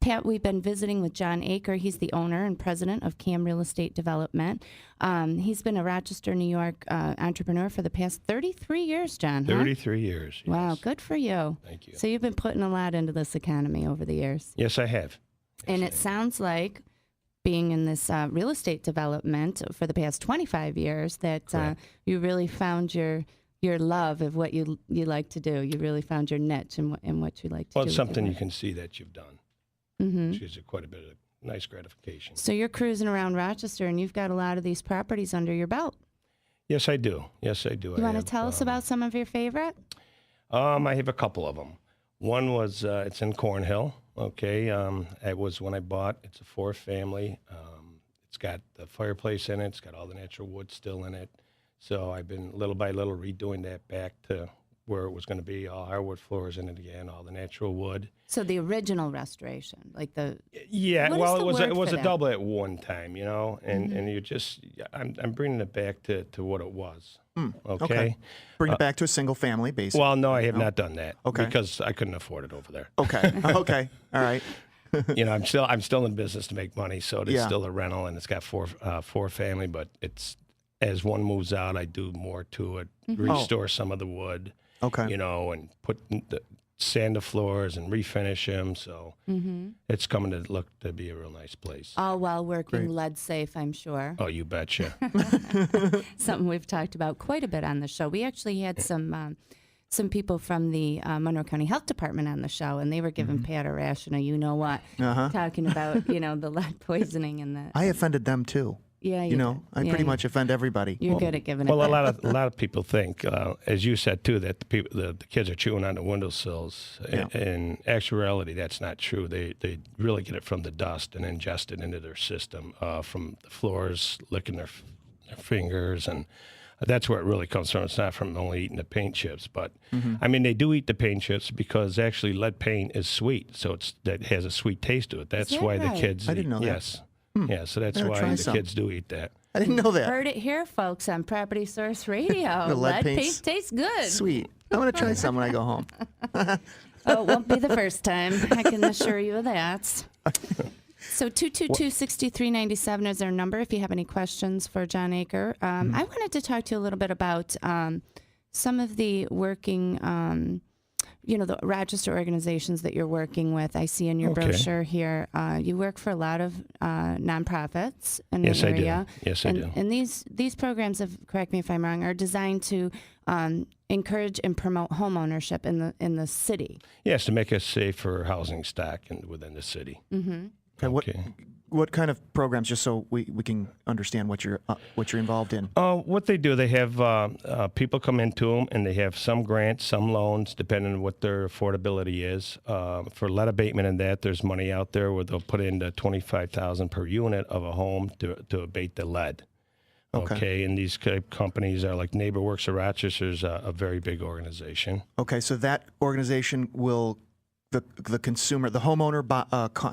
Pat, we've been visiting with John Aker. He's the owner and president of CAM Real Estate Development. He's been a Rochester, New York entrepreneur for the past 33 years, John. 33 years. Yes. Wow, good for you. Thank you. So you've been putting a lot into this economy over the years. Yes, I have. And it sounds like being in this real estate development for the past 25 years that you really found your love of what you like to do. You really found your niche and what you like to do. Well, it's something you can see that you've done. Mm-hmm. Which gives you quite a bit of nice gratification. So you're cruising around Rochester, and you've got a lot of these properties under your belt. Yes, I do. Yes, I do. You want to tell us about some of your favorite? I have a couple of them. One was, it's in Cornhill, okay? It was when I bought. It's a 4-family. It's got the fireplace in it. It's got all the natural wood still in it. So I've been little by little redoing that back to where it was going to be, all hardwood floors in it again, all the natural wood. So the original restoration, like the... Yeah, what well, is it was a that? double at one time, you know, and you just, I'm bringing it back to what it was, okay? Bring it back to a single family, basically. Well, no, I have not done that, Okay. because I couldn't afford it over there. Okay. Okay. All right. You know, I'm still in business to make money, so it's Yeah. still a rental, and it's got four family, but it's, as one moves out, I do more to it, restore some of the wood. Okay. You know, and sand the floors and refinish them. So it's coming to look to be a real nice place. All while working Great. lead safe, I'm sure. Oh, you betcha. Something we've talked about quite a bit on the show. We actually had some people from the Monroe County Health Department on the show, and they were giving Pat a rash and a you-know-what, talking about, the lead poisoning and the... I offended them too. Yeah, You know, I pretty much offend everybody. You're good at giving it Well, back. a lot of people think, as you said too, that the kids are chewing on the windowsills. Yeah. In actuality, that's not true. They really get it from the dust and ingest it into their system from the floors, licking their fingers, and that's where it really comes from. It's not from only eating the paint chips, but I mean they do eat the paint chips because actually lead paint is sweet, so that has a sweet taste to it. That's that why right? the kids. I didn't know that. Yes. Yeah, so that's Better why try the some. kids do eat that. I didn't know that. Heard it here, folks, on Property Source Radio. The lead lead paint's paint tastes good. Sweet. I'm going to try some when I go home. Oh, it won't be the first time. I can assure you of that. So 222-6397 is our number if you have any questions for John Aker. I wanted to talk to you a little bit about some of the working, the Rochester organizations that you're working with. I see in your Okay. brochure here, you work for a lot of nonprofits in Yes, the I do. area. Yes, I do. And these programs, correct me if I'm wrong, are designed to encourage and promote home ownership in the city. Yes, to make a safer housing stock within the city. Okay, Okay. what kind of programs, just so we can understand what you're involved in? What they do, they have people come into them, and they have some grants, some loans, depending on what their affordability is. For lead abatement and that, there's money out there where they'll put in the $25,000 per unit of a home to abate the lead. Okay, and these companies are like NeighborWorks of Rochester's a very big organization. Okay, so that organization will, the consumer, the homeowner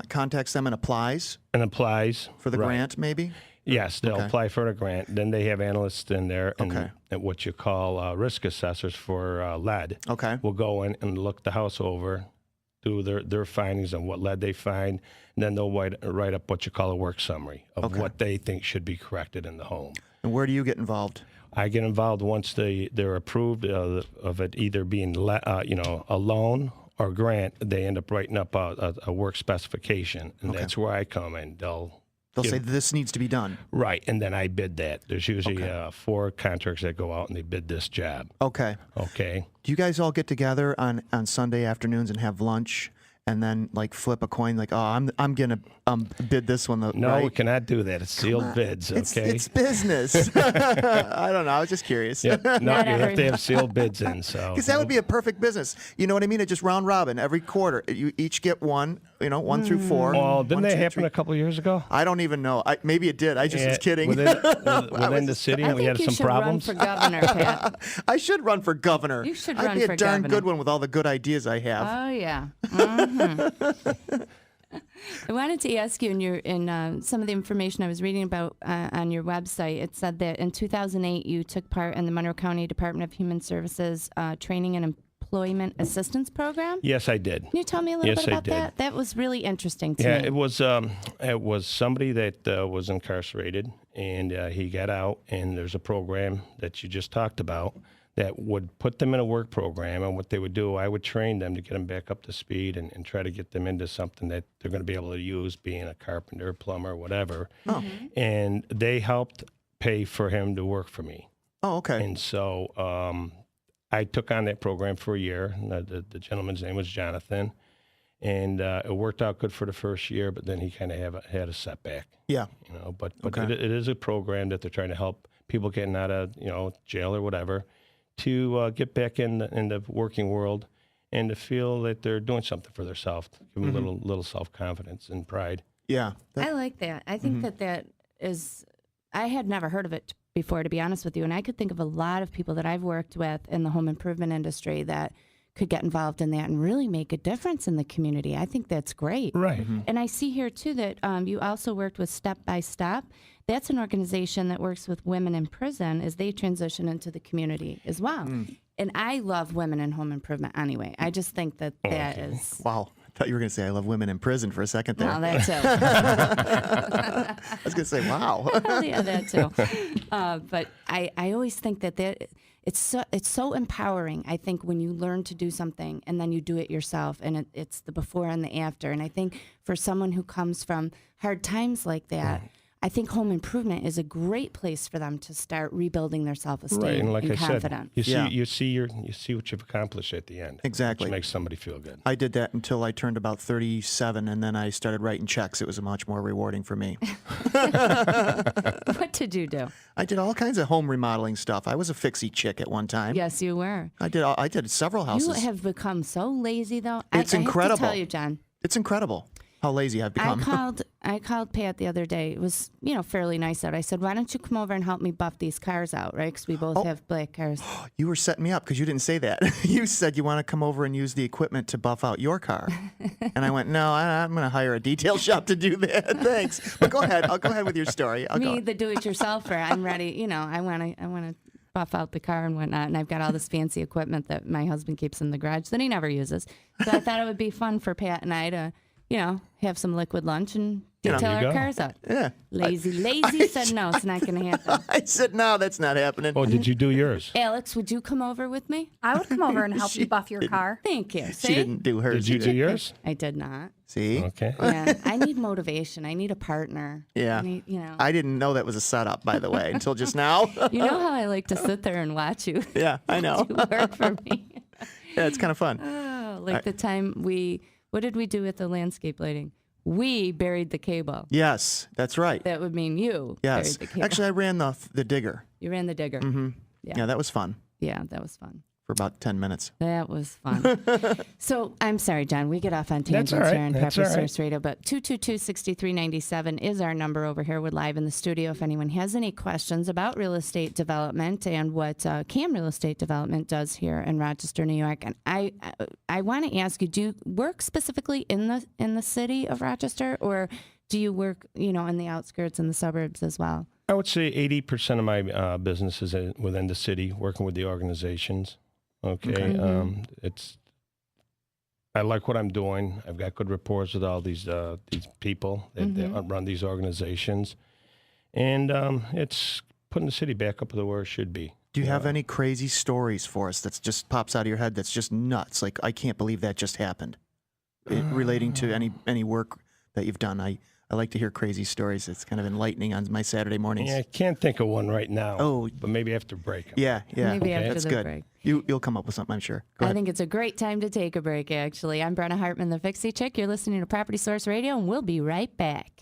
contacts them and applies And applies for the right. grant, maybe? Yes, they'll Okay. apply for the grant. Then they have analysts in there and, Okay. and what you call risk assessors for lead. Okay. Will go in and look the house over, do their findings on what lead they find, and then they'll write up what you call a work summary of Okay. what they think should be corrected in the home. And where do you get involved? I get involved once they're approved of it either being a loan or grant. They end up writing up a work specification, and Okay. that's where I come in. They'll Say this needs to be done. Right, and then I bid that. There's usually Okay. 4 contracts that go out and they bid this job. Okay. Okay. Do you guys all get together on Sunday afternoons and have lunch and then like flip a coin like, oh, I'm gonna bid this one? No, right? we cannot do that. It's sealed bids. Okay. It's business. I don't know. I was just curious. Yep. No, you Not have every- to have sealed bids in. So Because that would be a perfect business. You know what I mean? It's just round robin every quarter. You each get one, 1 through 4. Well, didn't 1, that 2, happen 3. a couple years ago? I don't even know. Maybe it did. I just was kidding. Within the city, I we think had you some should problems. run for governor, Pat. I should run for governor. You should I'd run be for a darn governor. good one with all the good ideas I have. Oh yeah. Mhm. I wanted to ask you in some of the information I was reading about on your website. It said that in 2008 you took part in the Monroe County Department of Human Services Training and Employment Assistance Program. Yes, I did. Can you tell me a little Yes, bit I about did. that? That was really interesting to Yeah, me. it was somebody that was incarcerated, and he got out, and there's a program that you just talked about that would put them in a work program, and what they would do, I would train them to get them back up to speed and try to get them into something that they're going to be able to use, being a carpenter, plumber, whatever. Oh. And they helped pay for him to work for me. Oh, okay. And so I took on that program for a year. The gentleman's name was Jonathan. And it worked out good for the first year, but then he kind of had a setback. Yeah. You know, but Okay. it is a program that they're trying to help people getting out of jail or whatever to get back in the working world and to feel that they're doing something for themselves, give them a little self confidence and pride. Yeah. I like that. I think that is, I had never heard of it before, to be honest with you. And I could think of a lot of people that I've worked with in the home improvement industry that could get involved in that and really make a difference in the community. I think that's great. Right. And I see here too that you also worked with Step by Step. That's an organization that works with women in prison as they transition into the community as well. And I love women in home improvement anyway. I just think that that is. Wow. I thought you were going to say I love women in prison for a second there. Well, that too. I was going to say, wow. Well, yeah, that too. But I always think that it's so empowering. I think when you learn to do something and then you do it yourself, and it's the before and the after. And I think for someone who comes from hard times like that, I think home improvement is a great place for them to start rebuilding their self-esteem Right, and like I confidence. said, you Yeah. see what you've accomplished at the end. Exactly. Which makes somebody feel good. I did that until I turned about 37, and then I started writing checks. It was much more rewarding for me. What did you do? I did all kinds of home remodeling stuff. I was a fixie chick at one time. Yes, you were. I did several You houses. have become so lazy, though. It's I have incredible. to tell you, John. It's incredible how lazy I've become. I called Pat the other day. It was, fairly nice out. I said, why don't you come over and help me buff these cars out, right? Because we both have black cars. You were setting me up because you didn't say that. You said you want to come over and use the equipment to buff out your car. And I went, no, I'm going to hire a detail shop to do that. Thanks. But go ahead. I'll go ahead with your story. Me, the do-it-yourselfer, I'm ready. I want to buff out the car and whatnot. And I've got all this fancy equipment that my husband keeps in the garage that he never uses. So I thought it would be fun for Pat and I to, have some liquid lunch and detail There you our go. cars out. Yeah. Lazy said no, it's not going to happen. I said, no, that's not happening. Oh, did you do yours? Alex, would you come over with me? I would come over and help you buff your car. Thank you. She See? didn't do hers. Did you do yours? I did not. See? Okay. Yeah, I need motivation. I need a partner. Yeah. I need, I didn't know that was a setup, by the way, until just now. you know how I like to sit there and watch you Yeah, I know. do work for me. Yeah, it's kind of fun. Oh, like the time what did we do with the landscape lighting? We buried the cable. Yes, that's right. That would mean you Yes. buried the cable. Actually, I ran the digger. You ran the digger. Yeah, that was fun Yeah, that was fun. for about 10 minutes. That was fun. So I'm sorry, John. We get off on tangents all right. here on That's Pepper all right. Source Radio, but 222-6397 is our number over here. We're live in the studio. If anyone has any questions about real estate development and what CAM Real Estate Development does here in Rochester, New York, and I want to ask you: do you work specifically in the city of Rochester, or do you work, in the outskirts and the suburbs as well? I would say 80% of my business is within the city, working with the organizations. Okay. I like what I'm doing. I've got good rapport with all these people that run these organizations, and it's putting the city back up to where it should be. Do you have any crazy stories for us that just pops out of your head that's just nuts? Like, I can't believe that just happened. Relating to any work that you've done. I like to hear crazy stories. It's kind of enlightening on my Saturday mornings. Yeah, I can't think of one right now. Oh. But maybe after break. Yeah. Maybe after That's the good. break. You'll come up with something, I'm sure. Go I ahead. think it's a great time to take a break, actually. I'm Brenna Hartman, the Fixie Chick. You're listening to Property Source Radio, and we'll be right back.